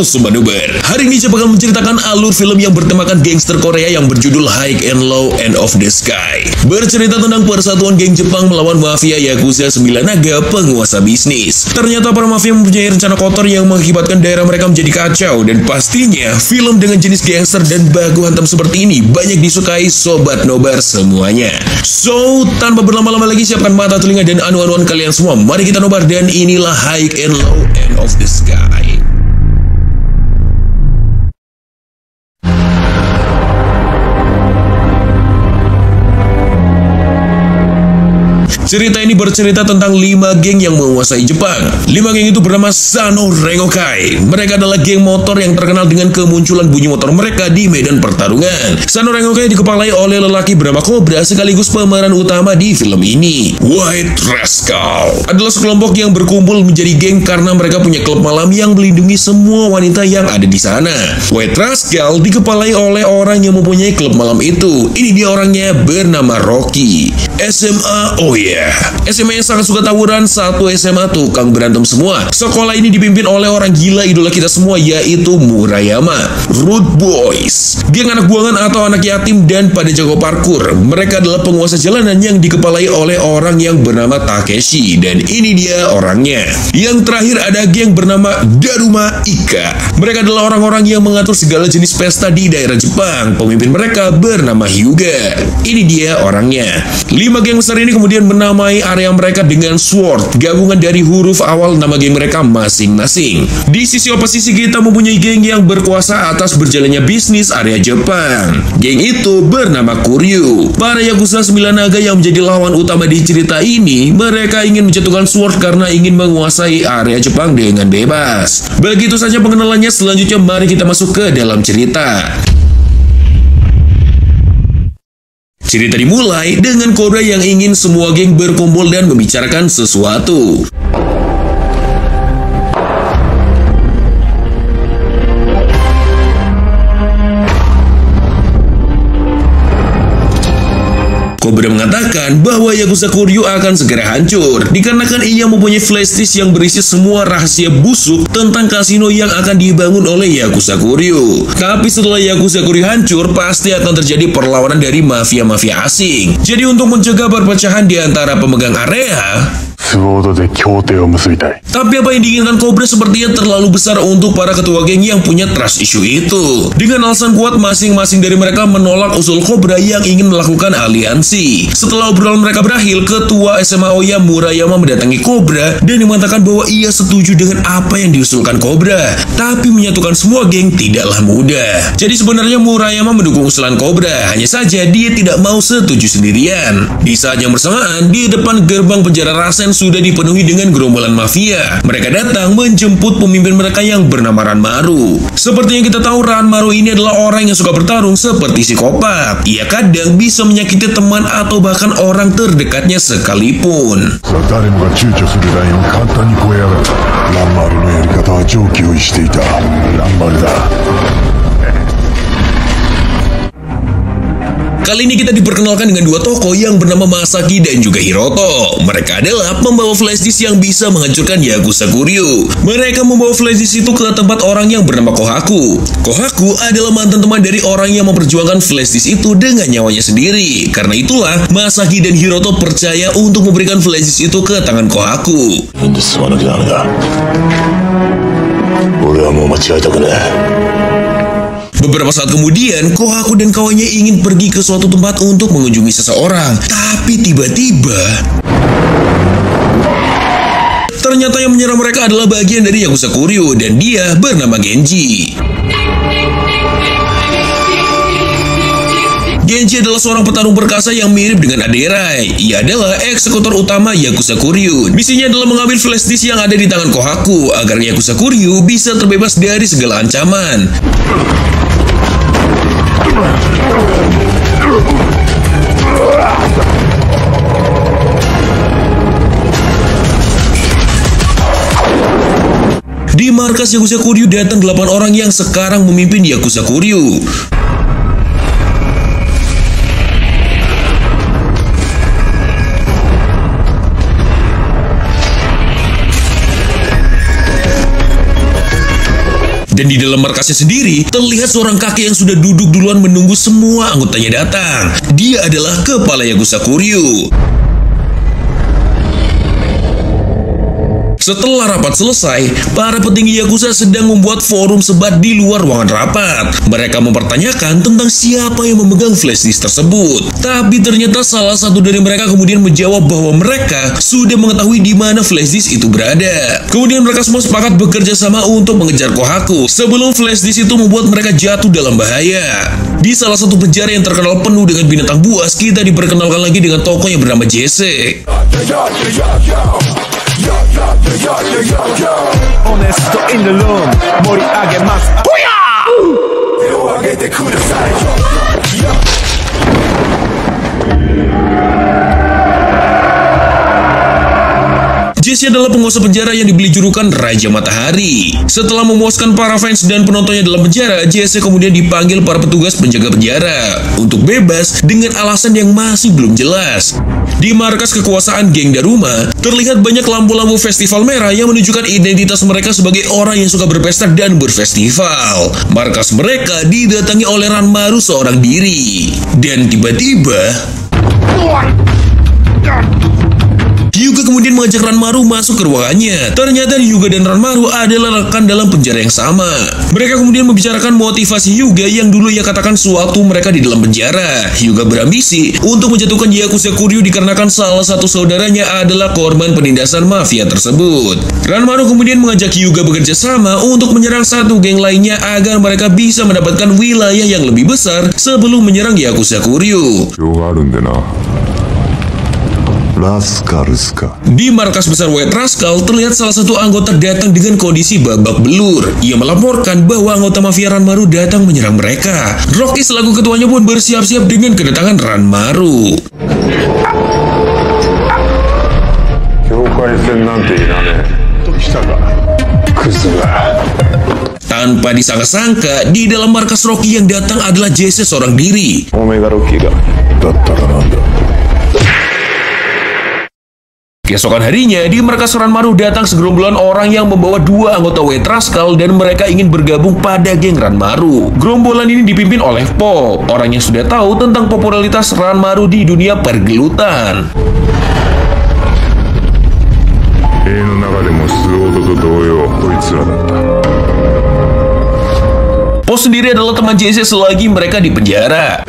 Halo Sobat Nobar, hari ini saya bakal menceritakan alur film yang bertemakan gangster Korea yang berjudul High and Low End of the Sky. Bercerita tentang persatuan geng Jepang melawan mafia Yakuza 9 naga penguasa bisnis. Ternyata para mafia mempunyai rencana kotor yang mengakibatkan daerah mereka menjadi kacau. Dan pastinya, film dengan jenis gangster dan baku hantam seperti ini banyak disukai Sobat Nobar semuanya. So, tanpa berlama-lama lagi, siapkan mata, telinga, dan anu-anuan kalian semua. Mari kita nobar, dan inilah High and Low End of the Sky. Cerita ini bercerita tentang 5 geng yang menguasai Jepang. 5 geng itu bernama Sano Rengokai. Mereka adalah geng motor yang terkenal dengan kemunculan bunyi motor mereka di medan pertarungan. Sano Rengokai dikepalai oleh lelaki bernama Cobra sekaligus pemeran utama di film ini. White Rascal adalah sekelompok yang berkumpul menjadi geng karena mereka punya klub malam yang melindungi semua wanita yang ada di sana. White Rascal dikepalai oleh orang yang mempunyai klub malam itu. Ini dia orangnya, bernama Rocky. SMA, oh ya. SMA yang sangat suka tawuran, satu SMA tukang berantem semua. Sekolah ini dipimpin oleh orang gila idola kita semua, yaitu Murayama. Root Boys, geng anak buangan atau anak yatim dan pada jago parkur. Mereka adalah penguasa jalanan yang dikepalai oleh orang yang bernama Takeshi. Dan ini dia orangnya. Yang terakhir ada geng bernama Daruma Ika. Mereka adalah orang-orang yang mengatur segala jenis pesta di daerah Jepang. Pemimpin mereka bernama Hyuga. Ini dia orangnya. 5 geng besar ini kemudian menamai area mereka dengan SWORD, gabungan dari huruf awal nama geng mereka masing-masing. Di sisi oposisi kita mempunyai geng yang berkuasa atas berjalannya bisnis area Jepang. Geng itu bernama Kuryu. Para Yakuza 9 naga yang menjadi lawan utama di cerita ini, mereka ingin menjatuhkan SWORD karena ingin menguasai area Jepang dengan bebas. Begitu saja pengenalannya, selanjutnya mari kita masuk ke dalam cerita. Cerita dimulai dengan Cobra yang ingin semua geng berkumpul dan membicarakan sesuatu. Cobra mengatakan bahwa Yakuza Kuryu akan segera hancur dikarenakan ia mempunyai flash disk yang berisi semua rahasia busuk tentang kasino yang akan dibangun oleh Yakuza Kuryu. Tapi setelah Yakuza Kuryu hancur, pasti akan terjadi perlawanan dari mafia-mafia asing. Jadi untuk mencegah perpecahan di antara pemegang area, tapi apa yang diinginkan Cobra sepertinya terlalu besar untuk para ketua geng yang punya trust issue itu. Dengan alasan kuat, masing-masing dari mereka menolak usul Cobra yang ingin melakukan aliansi. Setelah obrolan mereka berakhir, ketua SMA Oya Murayama mendatangi Cobra dan mengatakan bahwa ia setuju dengan apa yang diusulkan Cobra. Tapi menyatukan semua geng tidaklah mudah. Jadi sebenarnya Murayama mendukung usulan Cobra, hanya saja dia tidak mau setuju sendirian. Di saat yang bersamaan, di depan gerbang penjara Rasen sudah dipenuhi dengan gerombolan mafia. Mereka datang menjemput pemimpin mereka yang bernama Ranmaru. Seperti yang kita tahu, Ranmaru ini adalah orang yang suka bertarung seperti psikopat. Ia kadang bisa menyakiti teman atau bahkan orang terdekatnya sekalipun. Kali ini kita diperkenalkan dengan 2 tokoh yang bernama Masaki dan juga Hiroto. Mereka adalah pembawa flash disk yang bisa menghancurkan Yakuza Kuryu. Mereka membawa flash disk itu ke tempat orang yang bernama Kohaku. Kohaku adalah mantan teman dari orang yang memperjuangkan flash disk itu dengan nyawanya sendiri. Karena itulah Masaki dan Hiroto percaya untuk memberikan flash disk itu ke tangan Kohaku. Beberapa saat kemudian, Kohaku dan kawannya ingin pergi ke suatu tempat untuk mengunjungi seseorang. Tapi tiba-tiba, ternyata yang menyerang mereka adalah bagian dari Yakuza Kuryu dan dia bernama Genji. Genji adalah seorang petarung perkasa yang mirip dengan Aderai. Ia adalah eksekutor utama Yakuza Kuryu. Misinya adalah mengambil flash disk yang ada di tangan Kohaku agar Yakuza Kuryu bisa terbebas dari segala ancaman. Di markas Yakuza Kuryu datang 8 orang yang sekarang memimpin Yakuza Kuryu. Dan di dalam markasnya sendiri, terlihat seorang kakek yang sudah duduk duluan menunggu semua anggotanya datang. Dia adalah kepala Yakuza Kuryu. Setelah rapat selesai, para petinggi Yakuza sedang membuat forum sebat di luar ruangan rapat. Mereka mempertanyakan tentang siapa yang memegang flash disk tersebut. Tapi ternyata salah satu dari mereka kemudian menjawab bahwa mereka sudah mengetahui di mana flash disk itu berada. Kemudian mereka semua sepakat bekerja sama untuk mengejar Kohaku sebelum flash disk itu membuat mereka jatuh dalam bahaya. Di salah satu penjara yang terkenal penuh dengan binatang buas, kita diperkenalkan lagi dengan tokoh yang bernama Jesse. Honesto in the room, morigagemasu. Jesse adalah penguasa penjara yang dibeli julukan Raja Matahari. Setelah memuaskan para fans dan penontonnya dalam penjara, Jesse kemudian dipanggil para petugas penjaga penjara untuk bebas dengan alasan yang masih belum jelas. Di markas kekuasaan geng Daruma, terlihat banyak lampu-lampu festival merah yang menunjukkan identitas mereka sebagai orang yang suka berpesta dan berfestival. Markas mereka didatangi oleh Ranmaru seorang diri. Dan tiba-tiba Hyuga kemudian mengajak Ranmaru masuk ke ruangannya. Ternyata Hyuga dan Ranmaru adalah rekan dalam penjara yang sama. Mereka kemudian membicarakan motivasi Hyuga yang dulu ia katakan sewaktu mereka di dalam penjara. Hyuga berambisi untuk menjatuhkan Yakuza Kuryu dikarenakan salah satu saudaranya adalah korban penindasan mafia tersebut. Ranmaru kemudian mengajak Hyuga bekerja sama untuk menyerang satu geng lainnya agar mereka bisa mendapatkan wilayah yang lebih besar sebelum menyerang Yakuza Kuryu. Di markas besar White Rascal, terlihat salah satu anggota datang dengan kondisi babak belur. Ia melaporkan bahwa anggota mafia Ranmaru datang menyerang mereka. Rocky selaku ketuanya pun bersiap-siap dengan kedatangan Ranmaru. Tanpa disangka-sangka, di dalam markas Rocky yang datang adalah Jesse seorang diri. Keesokan harinya, di markas Ranmaru datang segerombolan orang yang membawa dua anggota White Rascal dan mereka ingin bergabung pada geng Ranmaru. Gerombolan ini dipimpin oleh Pop, orang yang sudah tahu tentang popularitas Ranmaru di dunia pergelutan. Pop sendiri adalah teman Jesse selagi mereka di penjara.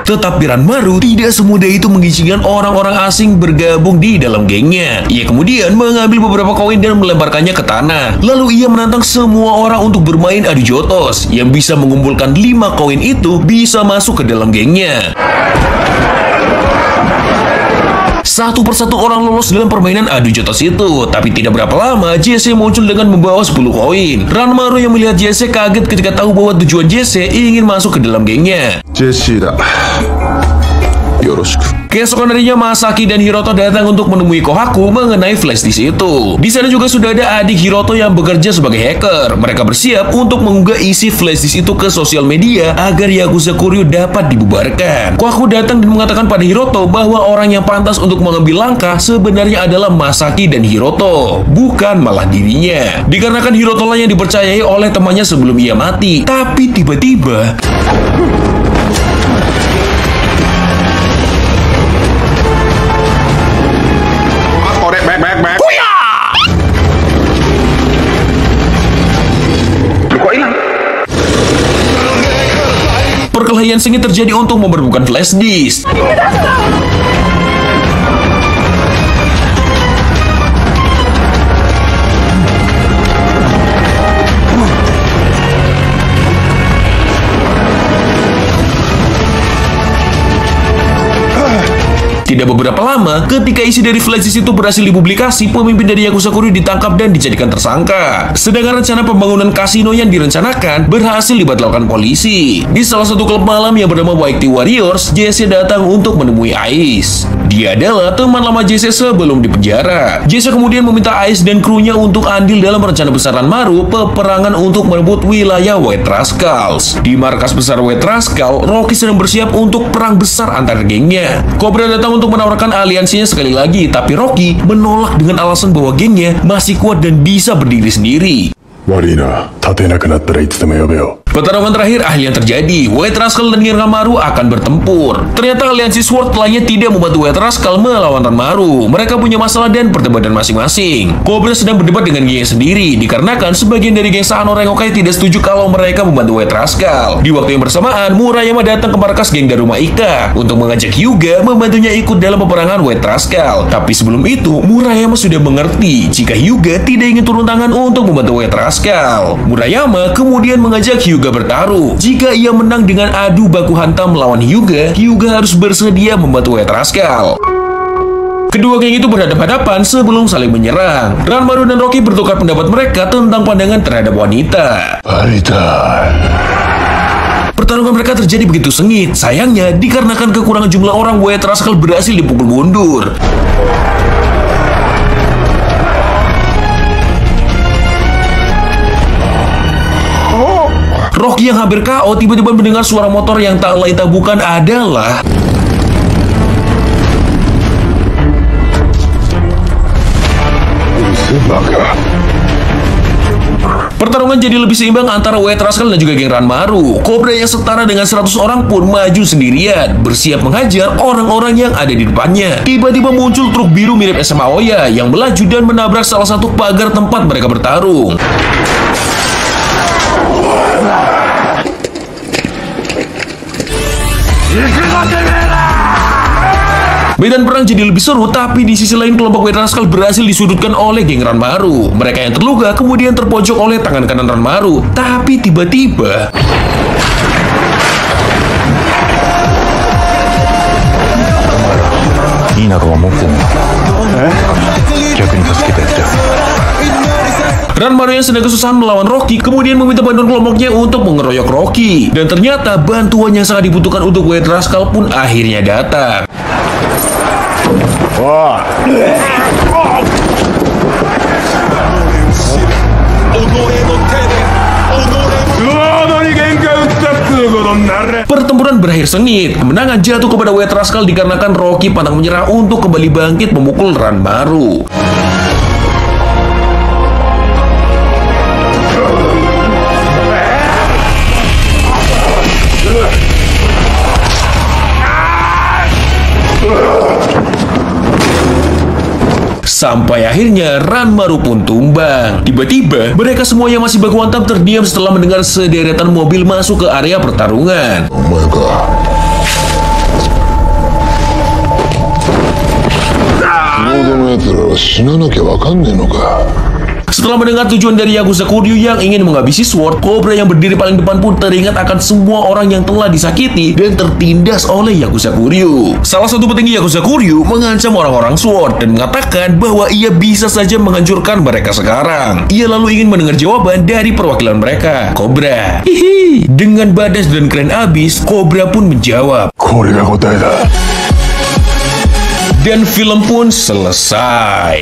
Tetapi Ranmaru tidak semudah itu mengizinkan orang-orang asing bergabung di dalam gengnya. Ia kemudian mengambil beberapa koin dan melemparkannya ke tanah. Lalu ia menantang semua orang untuk bermain adu jotos. Yang bisa mengumpulkan 5 koin itu bisa masuk ke dalam gengnya. Satu persatu orang lolos dalam permainan adu jotos itu. Tapi tidak berapa lama, Jesse muncul dengan membawa 10 koin. Ranmaru yang melihat Jesse kaget ketika tahu bahwa tujuan Jesse ingin masuk ke dalam gengnya. Jesse da. Yoroshiku. Keesokan harinya, Masaki dan Hiroto datang untuk menemui Kohaku mengenai flash disk itu. Di sana juga sudah ada adik Hiroto yang bekerja sebagai hacker. Mereka bersiap untuk mengunggah isi flash disk itu ke sosial media agar Yakuza Kuryu dapat dibubarkan. Kohaku datang dan mengatakan pada Hiroto bahwa orang yang pantas untuk mengambil langkah sebenarnya adalah Masaki dan Hiroto, bukan malah dirinya. Dikarenakan Hiroto lah yang dipercayai oleh temannya sebelum ia mati. Tapi tiba-tiba perkelahian sengit terjadi untuk memperebutkan flash disk. Tidak beberapa lama, ketika isi dari flash disk itu berhasil dipublikasi, pemimpin dari Yakuza Kuryu ditangkap dan dijadikan tersangka. Sedangkan rencana pembangunan kasino yang direncanakan berhasil dibatalkan polisi. Di salah satu klub malam yang bernama White Warriors, Jesse datang untuk menemui Ice. Dia adalah teman lama Jesse sebelum dipenjara. Jesse kemudian meminta Ice dan krunya untuk andil dalam rencana besar Ranmaru, peperangan untuk merebut wilayah White Rascals. Di markas besar White Rascal, Rocky sedang bersiap untuk perang besar antar gengnya. Cobra datang untuk untuk menawarkan aliansinya sekali lagi, tapi Rocky menolak dengan alasan bahwa gengnya masih kuat dan bisa berdiri sendiri. 悪いな、立てなくなったらいつでも呼べよ。 Pertarungan terakhir akhirnya terjadi. White Rascal dan Ranmaru akan bertempur. Ternyata aliansi Sword lainnya tidak membantu White Rascal melawan Ranmaru. Mereka punya masalah dan perdebatan masing-masing. Cobra sedang berdebat dengan gengnya sendiri, dikarenakan sebagian dari geng Sano Rengokai tidak setuju kalau mereka membantu White Rascal. Di waktu yang bersamaan, Murayama datang ke markas geng Daruma Ika untuk mengajak Hyuga membantunya ikut dalam peperangan White Rascal. Tapi sebelum itu, Murayama sudah mengerti jika Hyuga tidak ingin turun tangan untuk membantu White Rascal. Murayama kemudian mengajak Hyuga bertaruh. Jika ia menang dengan adu baku hantam melawan Hyuga, Hyuga harus bersedia membantu White Rascal. Kedua geng itu berhadapan-hadapan sebelum saling menyerang. Ranmaru dan Rocky bertukar pendapat mereka tentang pandangan terhadap wanita. Pertarungan mereka terjadi begitu sengit. Sayangnya, dikarenakan kekurangan jumlah orang, White Rascal berhasil dipukul mundur. Rocky yang hampir KO tiba-tiba mendengar suara motor yang tak lain tak bukan adalah pertarungan jadi lebih seimbang antara White Rascal dan juga geng Ranmaru. Cobra yang setara dengan 100 orang pun maju sendirian, bersiap menghajar orang-orang yang ada di depannya. Tiba-tiba muncul truk biru mirip SMA Oya yang melaju dan menabrak salah satu pagar tempat mereka bertarung. Medan perang jadi lebih seru, tapi di sisi lain kelompok White Rascal berhasil disudutkan oleh geng Ranmaru. Mereka yang terluka kemudian terpojok oleh tangan kanan Ranmaru. Tapi tiba-tiba Ranmaru yang sedang kesusahan melawan Rocky kemudian meminta bantuan kelompoknya untuk mengeroyok Rocky. Dan ternyata bantuan yang sangat dibutuhkan untuk White Rascal pun akhirnya datang. Pertempuran berakhir sengit. Kemenangan jatuh kepada White Rascal dikarenakan Rocky pantang menyerah untuk kembali bangkit memukul Ranmaru. Sampai akhirnya Ranmaru pun tumbang. Tiba-tiba mereka semua yang masih baku hantam terdiam setelah mendengar sederetan mobil masuk ke area pertarungan. Setelah mendengar tujuan dari Yakuza Kuryu yang ingin menghabisi Sword, Cobra yang berdiri paling depan pun teringat akan semua orang yang telah disakiti dan tertindas oleh Yakuza Kuryu. Salah satu petinggi Yakuza Kuryu mengancam orang-orang Sword dan mengatakan bahwa ia bisa saja menghancurkan mereka sekarang. Ia lalu ingin mendengar jawaban dari perwakilan mereka, Cobra. Hihi. Dengan badas dan keren abis, Cobra pun menjawab. Dan film pun selesai.